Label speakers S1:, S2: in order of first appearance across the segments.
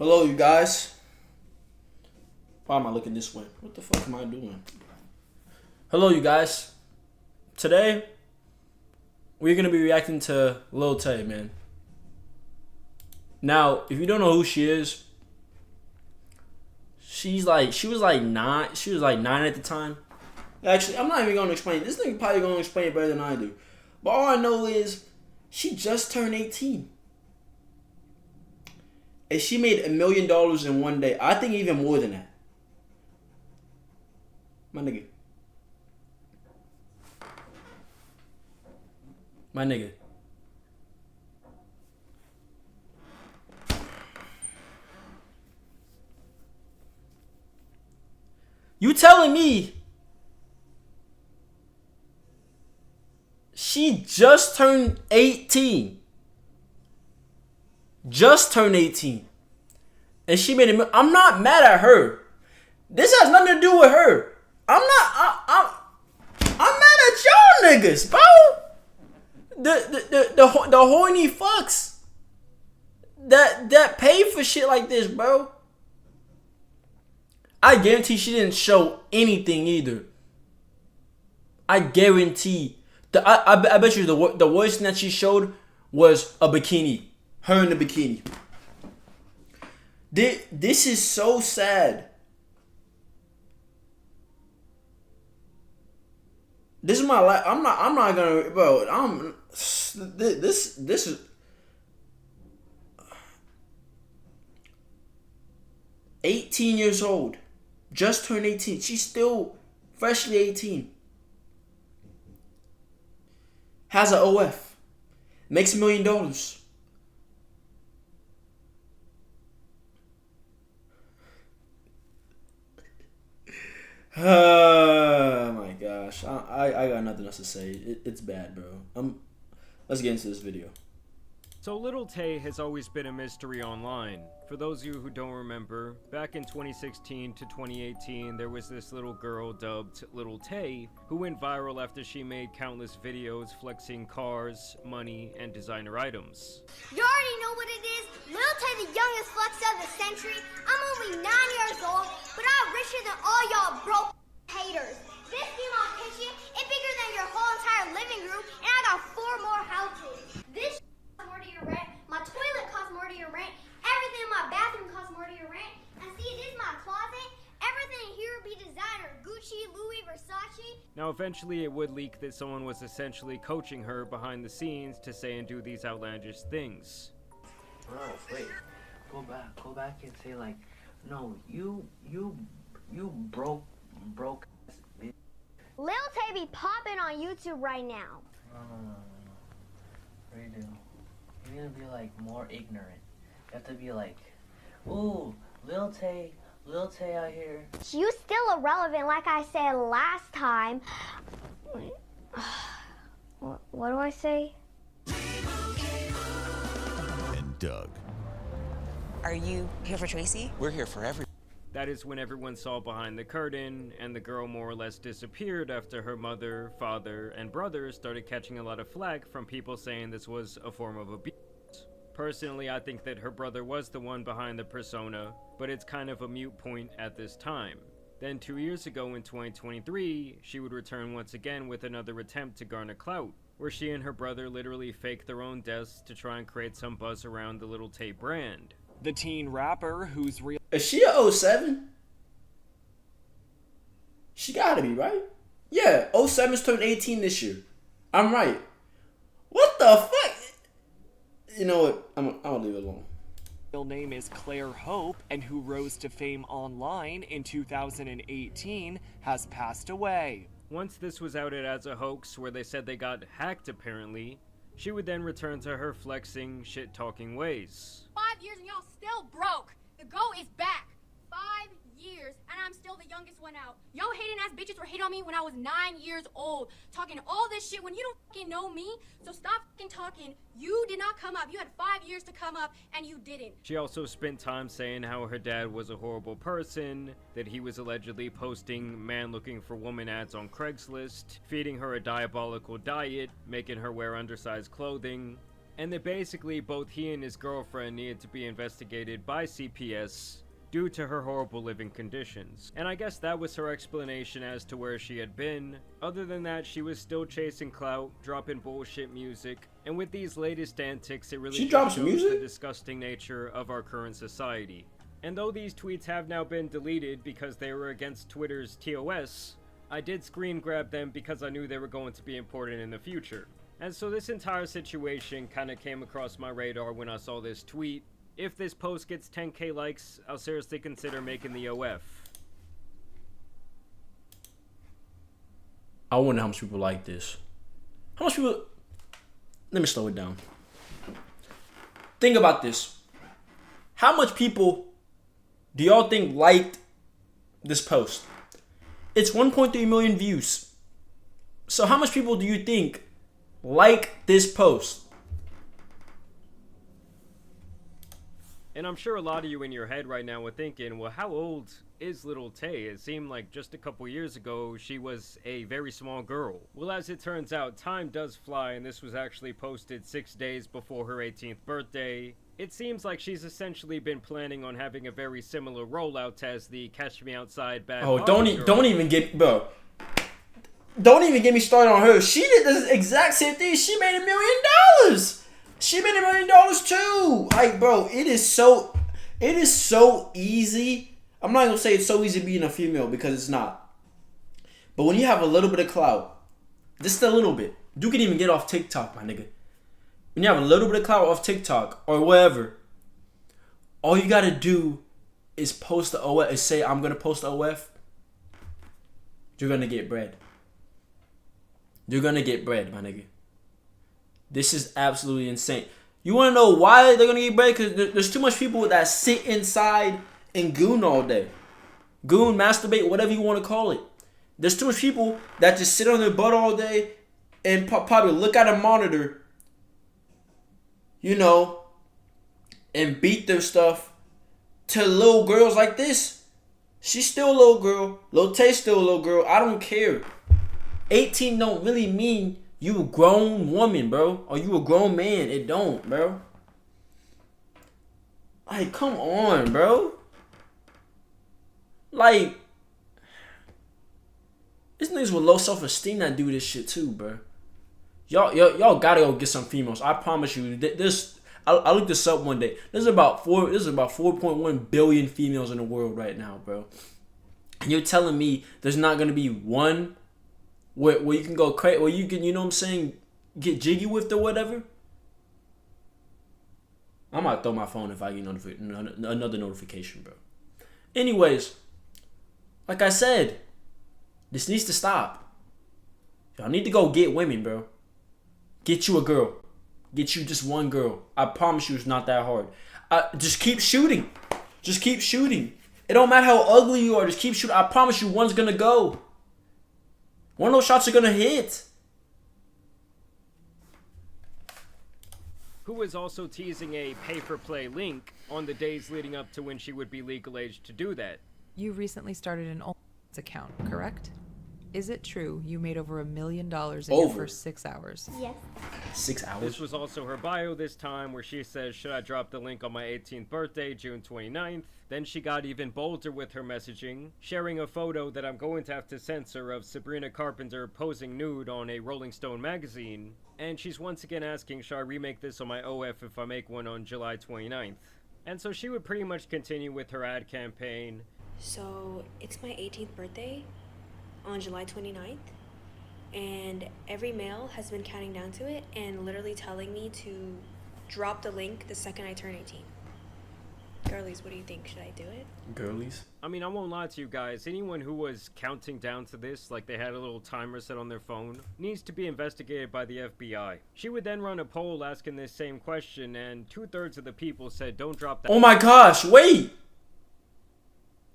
S1: Hello, you guys. Why am I looking this way? What the fuck am I doing? Hello, you guys. Today, we're gonna be reacting to Lil Tay, man. Now, if you don't know who she is, she was like nine. She was like 9 at the time. Actually, I'm not even gonna explain. This nigga probably gonna explain it better than I do. But all I know is she just turned 18. And she made $1 million in one day. I think even more than that. My nigga. My nigga. You telling me she just turned 18? Just turned 18. And she made it. I'm not mad at her. This has nothing to do with her. I'm mad at y'all niggas, bro. The horny fucks that pay for shit like this, bro. I guarantee she didn't show anything either. I guarantee. I bet you the worst thing that she showed was a bikini. Her in the bikini. This is so sad. This is my life. I'm not gonna, bro. This is 18 years old. Just turned 18. She's still freshly 18. Has an OF. Makes $1 million. Oh my gosh. I got nothing else to say. It's bad, bro. Let's get into this video.
S2: So Lil Tay has always been a mystery online. For those of you who don't remember, back in 2016 to 2018, there was this little girl dubbed Lil Tay who went viral after she made countless videos flexing cars, money, and designer items.
S3: You already know what it is. Lil Tay, the youngest flex of the century. I'm only 9 years old, but I'm richer than all y'all broke haters. This female kitchen is bigger than your whole entire living room, and I got 4 more houses. This costs more to your rent. My toilet costs more to your rent. Everything in my bathroom costs more to your rent. And see, this is my closet. Everything here would be designer. Gucci, Louis, Versace.
S2: Now eventually it would leak that someone was essentially coaching her behind the scenes to say and do these outlandish things.
S4: Bro, wait. Go back and say like, no, you broke ass bitch.
S3: Lil Tay be popping on YouTube right now.
S4: No. Redo. You need to be like more ignorant. You have to be like, ooh, Lil Tay out here.
S3: You still irrelevant, like I said last time. What do I say?
S5: And Doug.
S6: Are you here for Tracy?
S5: We're here for every.
S2: That is when everyone saw behind the curtain, and the girl more or less disappeared after her mother, father, and brother started catching a lot of flack from people saying this was a form of abuse. Personally, I think that her brother was the one behind the persona, but it's kind of a moot point at this time. Then 2 years ago in 2023, she would return once again with another attempt to garner clout, where she and her brother literally faked their own deaths to try and create some buzz around the Lil Tay brand.
S7: The teen rapper whose real
S1: Is she a 07? She gotta be, right? Yeah, 07's turned 18 this year. I'm right. What the fuck? You know what? I'll leave it alone.
S7: name is Claire Hope and who rose to fame online in 2018 has passed away.
S2: Once this was outed as a hoax where they said they got hacked apparently, she would then return to her flexing, shit-talking ways.
S8: 5 years and y'all still broke. The GOAT is back. 5 years and I'm still the youngest one out. Y'all hating ass bitches were hating on me when I was 9 years old, talking all this shit when you don't fucking know me. So stop fucking talking. You did not come up. You had 5 years to come up and you didn't.
S2: She also spent time saying how her dad was a horrible person, that he was allegedly posting man looking for woman ads on Craigslist, feeding her a diabolical diet, making her wear undersized clothing, and that basically both he and his girlfriend needed to be investigated by CPS due to her horrible living conditions. And I guess that was her explanation as to where she had been. Other than that, she was still chasing clout, dropping bullshit music, and with these latest antics, it really
S1: She drops
S2: shows
S1: music?
S2: the disgusting nature of our current society. And though these tweets have now been deleted because they were against Twitter's TOS, I did screen grab them because I knew they were going to be important in the future. And so this entire situation kind of came across my radar when I saw this tweet. If this post gets 10k likes, I'll seriously consider making the OF.
S1: I wonder how much people like this. How much people... Let me slow it down. Think about this. How much people do y'all think liked this post? It's 1.3 million views. So how much people do you think like this post?
S2: And I'm sure a lot of you in your head right now were thinking, well, how old is Little Tay? It seemed like just a couple years ago, she was a very small girl. Well, as it turns out, time does fly, and this was actually posted 6 days before her 18th birthday. It seems like she's essentially been planning on having a very similar rollout as the Catch Me Outside Bad
S1: Oh,
S2: Barbie girl.
S1: don't even get... Bro. Don't even get me started on her. She did the exact same thing. She made $1 million. She made $1 million too. Like, bro, it is so easy. I'm not gonna say it's so easy being a female because it's not. But when you have a little bit of clout, just a little bit, you can even get off TikTok, my nigga. When you have a little bit of clout off TikTok or wherever, all you gotta do is post the OF, is say I'm gonna post the OF. You're gonna get bread. You're gonna get bread, my nigga. This is absolutely insane. You wanna know why they're gonna get bread? Because there's too much people that sit inside and goon all day. Goon, masturbate, whatever you want to call it. There's too much people that just sit on their butt all day and probably look at a monitor, you know, and beat their stuff to little girls like this. She's still a little girl. Lil Tay still a little girl. I don't care. 18 don't really mean you a grown woman, bro. Or you a grown man. It don't, bro. Like, come on, bro. Like, these niggas with low self-esteem that do this shit too, bro. Y'all gotta go get some females. I promise you. I looked this up one day. There's about 4.1 billion females in the world right now, bro. And you're telling me there's not gonna be one where you can go crazy, where you can, you know what I'm saying, get jiggy with or whatever? I might throw my phone if I get another notification, bro. Anyways, like I said, this needs to stop. Y'all need to go get women, bro. Get you a girl. Get you just one girl. I promise you it's not that hard. Just keep shooting. Just keep shooting. It don't matter how ugly you are. Just keep shooting. I promise you one's gonna go. One of those shots are gonna hit.
S2: Who was also teasing a pay-for-play link on the days leading up to when she would be legal age to do that.
S9: You recently started an OnlyFans account, correct? Is it true you made over $1 million in your first 6 hours?
S3: Yes.
S1: 6 hours?
S2: This was also her bio this time, where she says, should I drop the link on my 18th birthday, June 29th? Then she got even bolder with her messaging, sharing a photo that I'm going to have to censor of Sabrina Carpenter posing nude on a Rolling Stone magazine. And she's once again asking, should I remake this on my OF if I make one on July 29th? And so she would pretty much continue with her ad campaign.
S10: So it's my 18th birthday on July 29th, and every male has been counting down to it and literally telling me to drop the link the second I turn 18. Girlies, what do you think? Should I do it?
S1: Girlies?
S2: I mean, I won't lie to you guys. Anyone who was counting down to this, like they had a little timer set on their phone, needs to be investigated by the FBI. She would then run a poll asking this same question, and 2/3 of the people said don't drop that.
S1: Oh my gosh, wait!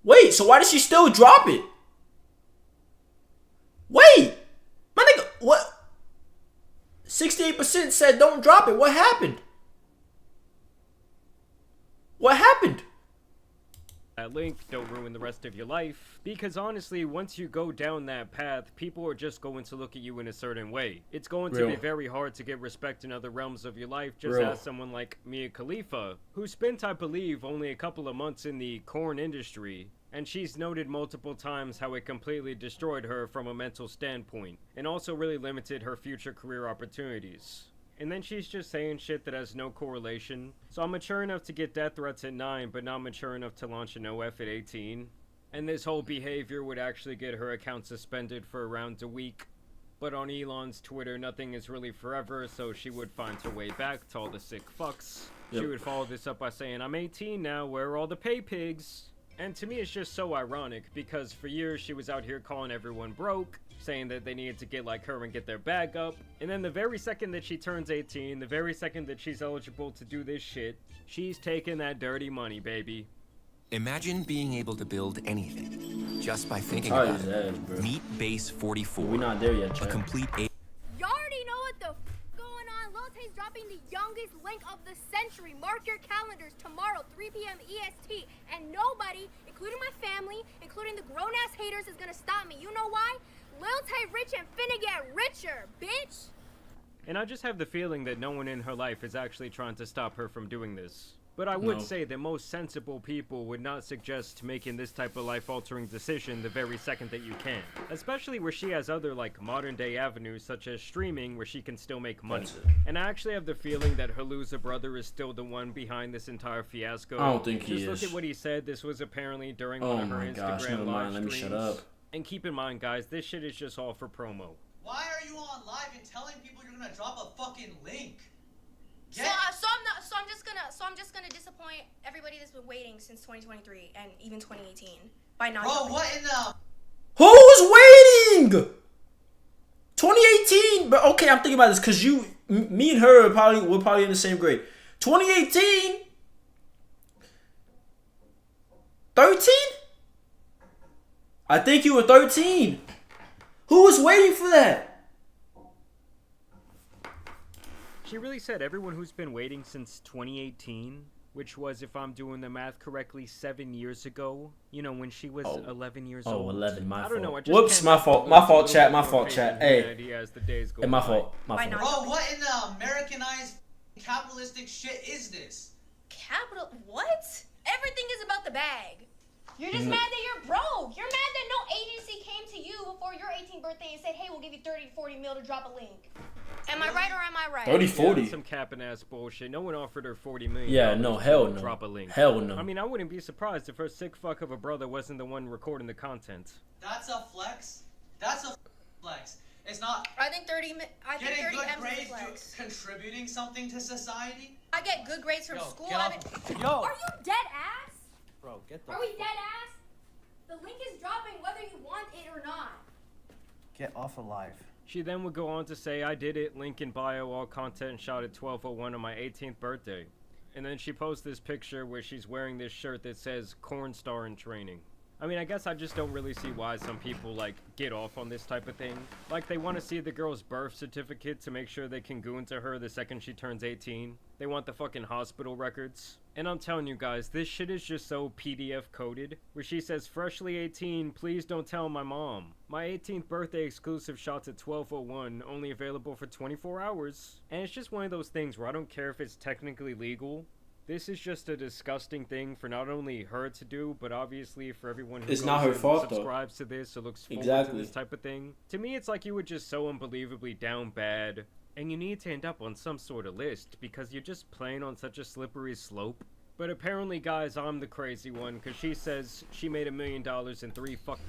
S1: Wait, so why did she still drop it? Wait! My nigga, what? 68% said don't drop it. What happened? What happened?
S2: that link, don't ruin the rest of your life. Because honestly, once you go down that path, people are just going to look at you in a certain way. It's going to be very hard to get respect in other realms of your life, just as someone like Mia Khalifa, who spent, I believe, only a couple of months in the corn industry, and she's noted multiple times how it completely destroyed her from a mental standpoint, and also really limited her future career opportunities. And then she's just saying shit that has no correlation. So I'm mature enough to get death threats at 9, but not mature enough to launch an OF at 18. And this whole behavior would actually get her account suspended for around a week. But on Elon's Twitter, nothing is really forever, so she would find her way back to all the sick fucks. She would follow this up by saying, I'm 18 now, where are all the pay pigs? And to me, it's just so ironic, because for years she was out here calling everyone broke, saying that they needed to get like her and get their bag up. And then the very second that she turns 18, the very second that she's eligible to do this shit, she's taking that dirty money, baby.
S11: Imagine being able to build anything just by thinking about it. Meet Base 44.
S1: We're not there yet,
S11: a complete
S8: You already know what the f going on. Lil Tay's dropping the youngest link of the century. Mark your calendars tomorrow, 3 p.m. EST. And nobody, including my family, including the grown-ass haters, is gonna stop me. You know why? Lil Tay rich and finna get richer, bitch!
S2: And I just have the feeling that no one in her life is actually trying to stop her from doing this. But I would say that most sensible people would not suggest making this type of life-altering decision the very second that you can. Especially where she has other, like, modern-day avenues, such as streaming, where she can still make money. And I actually have the feeling that her loser brother is still the one behind this entire fiasco.
S1: I don't think he is.
S2: Just look at what he said. This was apparently during one of her Instagram live streams.
S1: Let me shut up.
S2: And keep in mind, guys, this shit is just all for promo.
S12: Why are you on live and telling people you're gonna drop a fucking link?
S8: So I'm just gonna disappoint everybody that's been waiting since 2023 and even 2018 by not.
S12: Bro, what in the?
S1: Who's waiting? 2018, but okay, I'm thinking about this because me and her we're probably in the same grade. 2018, 13. I think you were 13. Who was waiting for that?
S2: She really said everyone who's been waiting since 2018, which was, if I'm doing the math correctly, 7 years ago. You know, when she was 11 years old.
S1: 11, my fault.
S2: I don't know.
S1: Whoops, my fault. My fault, chat. My fault, chat. Hey. My fault. My fault.
S12: Bro, what in the Americanized capitalistic shit is this?
S8: What? Everything is about the bag. You're just mad that you're broke. You're mad that no agency came to you before your 18th birthday and said, hey, we'll give you 30 to 40 mil to drop a link. Am I right or am I right?
S1: 30, 40.
S2: Some capping ass bullshit. No one offered her 40 million.
S1: Yeah, no, hell no.
S2: Drop a link.
S1: Hell no.
S2: I mean, I wouldn't be surprised if her sick fuck of a brother wasn't the one recording the content.
S12: That's a flex. That's a flex. It's not.
S8: I think 30
S12: getting good
S8: M's
S12: grades
S8: is a flex.
S12: Contributing something to society.
S8: I get good grades from school.
S12: Are
S8: you dead ass?
S12: Bro, get the.
S8: Are we dead ass? The link is dropping whether you want it or not.
S12: Get off of live.
S2: She then would go on to say, I did it, link in bio, all content shot at 12:01 on my 18th birthday. And then she posts this picture where she's wearing this shirt that says, Corn Star in Training. I mean, I guess I just don't really see why some people, like, get off on this type of thing. Like, they want to see the girl's birth certificate to make sure they can goon to her the second she turns 18. They want the fucking hospital records. And I'm telling you guys, this shit is just so PDF coded, where she says, freshly 18, please don't tell my mom. My 18th birthday exclusive shots at 12:01, only available for 24 hours. And it's just one of those things where I don't care if it's technically legal. This is just a disgusting thing for not only her to do, but obviously for everyone who subscribes to this or looks forward to this type of thing. To me, it's like you were just so unbelievably down bad, and you need to end up on some sort of list because you're just playing on such a slippery slope. But apparently, guys, I'm the crazy one because she says she made $1 million in 3 fuck.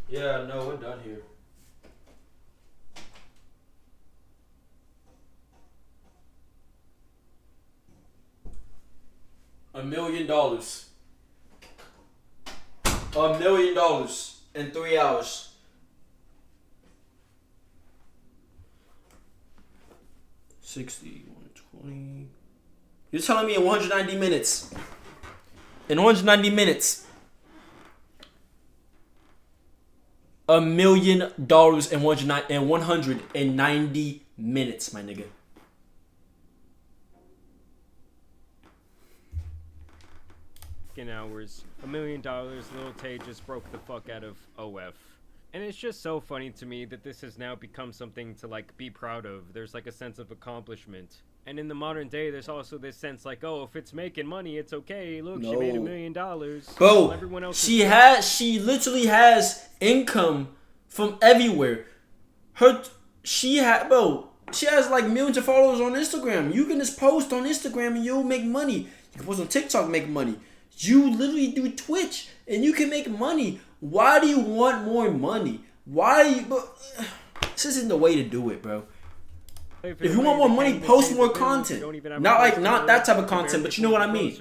S1: Yeah, no, we're done here. $1 million. $1 million in 3 hours. $60, $120. You're telling me in 190 minutes. In 190 minutes. $1 million in 190 minutes, my nigga.
S2: fucking hours. $1 million, Lil Tay just broke the fuck out of OF. And it's just so funny to me that this has now become something to like be proud of. There's like a sense of accomplishment. And in the modern day, there's also this sense like, oh, if it's making money, it's okay. Look, she made $1 million.
S1: Bro,
S2: everyone else
S1: she literally has income from everywhere. She has like millions of followers on Instagram. You can just post on Instagram and you'll make money. You can post on TikTok and make money. You literally do Twitch and you can make money. Why do you want more money? This isn't the way to do it, bro. If you want more money, post more content. Not that type of content, but you know what I mean.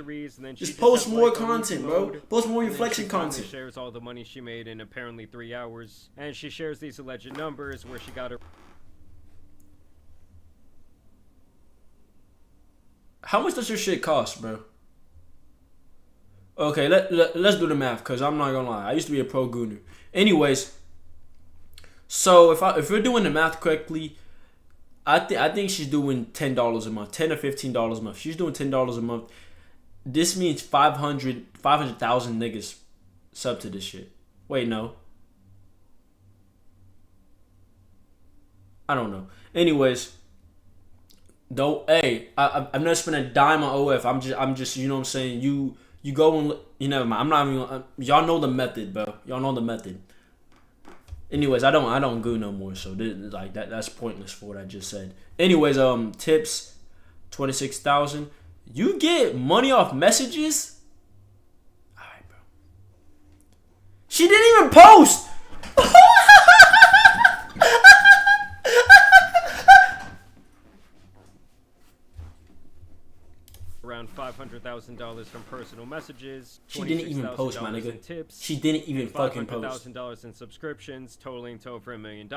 S1: Just post more content, bro. Post more reflection content.
S2: She shares all the money she made in apparently 3 hours, and she shares these alleged numbers where she got her.
S1: How much does your shit cost, bro? Okay, let's do the math, cause I'm not gonna lie. I used to be a pro gooner. Anyways, so if we're doing the math correctly, I think she's doing $10 a month, $10 or $15 a month. She's doing $10 a month. This means 500,000 niggas sub to this shit. Wait, no. I don't know. Anyways, though, hey, I've never spent a dime on OF. I'm just, you know what I'm saying. You go and you never mind. I'm not even. Y'all know the method, bro. Y'all know the method. Anyways, I don't go no more, so like that's pointless for what I just said. Anyways, tips, 26,000. You get money off messages. All right, bro. She didn't even post.
S2: Around $500,000 from personal messages.
S1: She didn't even post, my nigga.
S2: Tips,
S1: she didn't even fucking post.
S2: $500,000 in subscriptions, totaling to over $1 million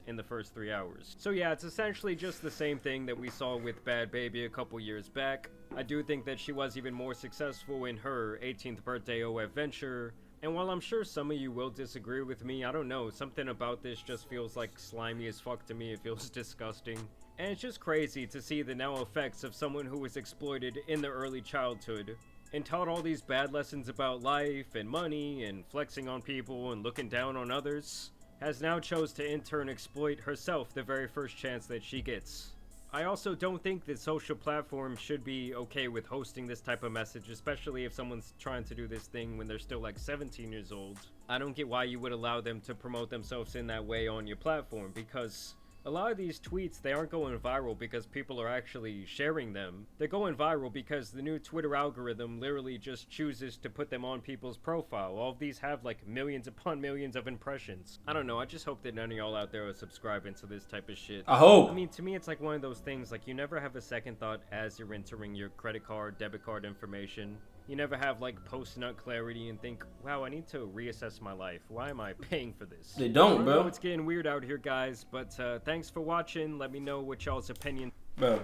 S2: in the first 3 hours. So yeah, it's essentially just the same thing that we saw with Bad Baby a couple years back. I do think that she was even more successful in her 18th birthday OF venture. And while I'm sure some of you will disagree with me, I don't know, something about this just feels like slimy as fuck to me. It feels disgusting. And it's just crazy to see the now effects of someone who was exploited in their early childhood and taught all these bad lessons about life and money and flexing on people and looking down on others, has now chose to in turn exploit herself the very first chance that she gets. I also don't think that social platforms should be okay with hosting this type of message, especially if someone's trying to do this thing when they're still like 17 years old. I don't get why you would allow them to promote themselves in that way on your platform, because a lot of these tweets, they aren't going viral because people are actually sharing them. They're going viral because the new Twitter algorithm literally just chooses to put them on people's profile. All of these have like millions upon millions of impressions. I don't know, I just hope that none of y'all out there are subscribing to this type of shit.
S1: I hope.
S2: I mean, to me, it's like one of those things, like you never have a second thought as you're entering your credit card, debit card information. You never have like post-nut clarity and think, wow, I need to reassess my life. Why am I paying for this?
S1: They don't, bro.
S2: I know it's getting weird out here, guys, but thanks for watching. Let me know what y'all's opinion.
S1: Bro,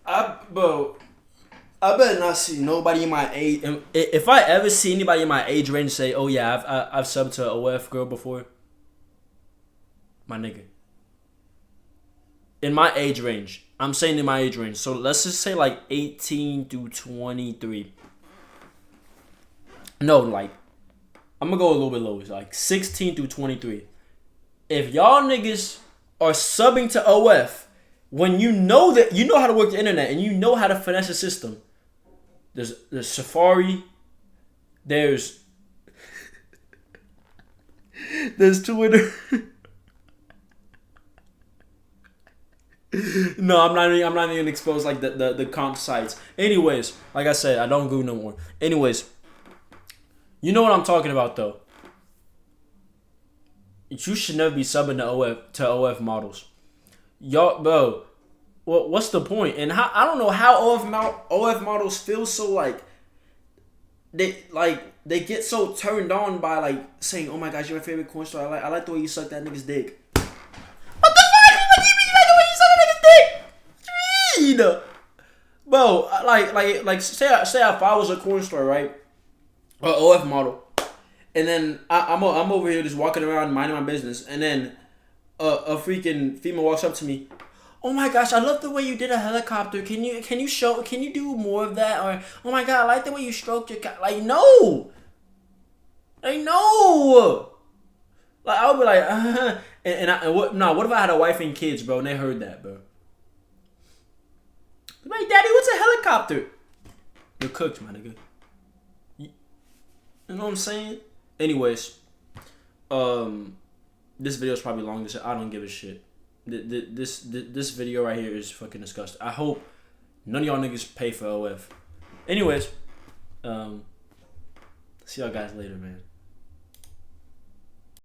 S1: I better not see nobody in my age. If I ever see anybody in my age range say, "Oh yeah, I've subbed to an OF girl before," my nigga. In my age range, I'm saying in my age range. So let's just say like 18 to 23. No, like I'm gonna go a little bit lower, like 16 through 23. If y'all niggas are subbing to OF when you know how to work the internet and you know how to finesse the system, there's Safari, there's Twitter. No, I'm not even gonna expose like the comp sites. Anyways, like I said, I don't go no more. Anyways, you know what I'm talking about though. You should never be subbing to OF models. Y'all, bro, what's the point? And how, I don't know how OF models feel so like they get so turned on by like saying, "Oh my gosh, you're my favorite corn star. I like the way you suck that nigga's dick." What the fuck? What do you mean you like the way you suck that nigga's dick? Bro, like say if I was a corn star, right, or OF model, and then I'm over here just walking around minding my business, and then a freaking female walks up to me. oh my gosh, I love the way you did a helicopter. Can you do more of that? Or, oh my god, I like the way you stroked your cat. Like, no. Like, no. Like, I would be like, what if I had a wife and kids, bro, and they heard that, bro? Like, Daddy, what's a helicopter? You're cooked, my nigga. You know what I'm saying? Anyways, this video is probably long. I don't give a shit. This video right here is fucking disgusting. I hope none of y'all niggas pay for OF. Anyways, see y'all guys later, man.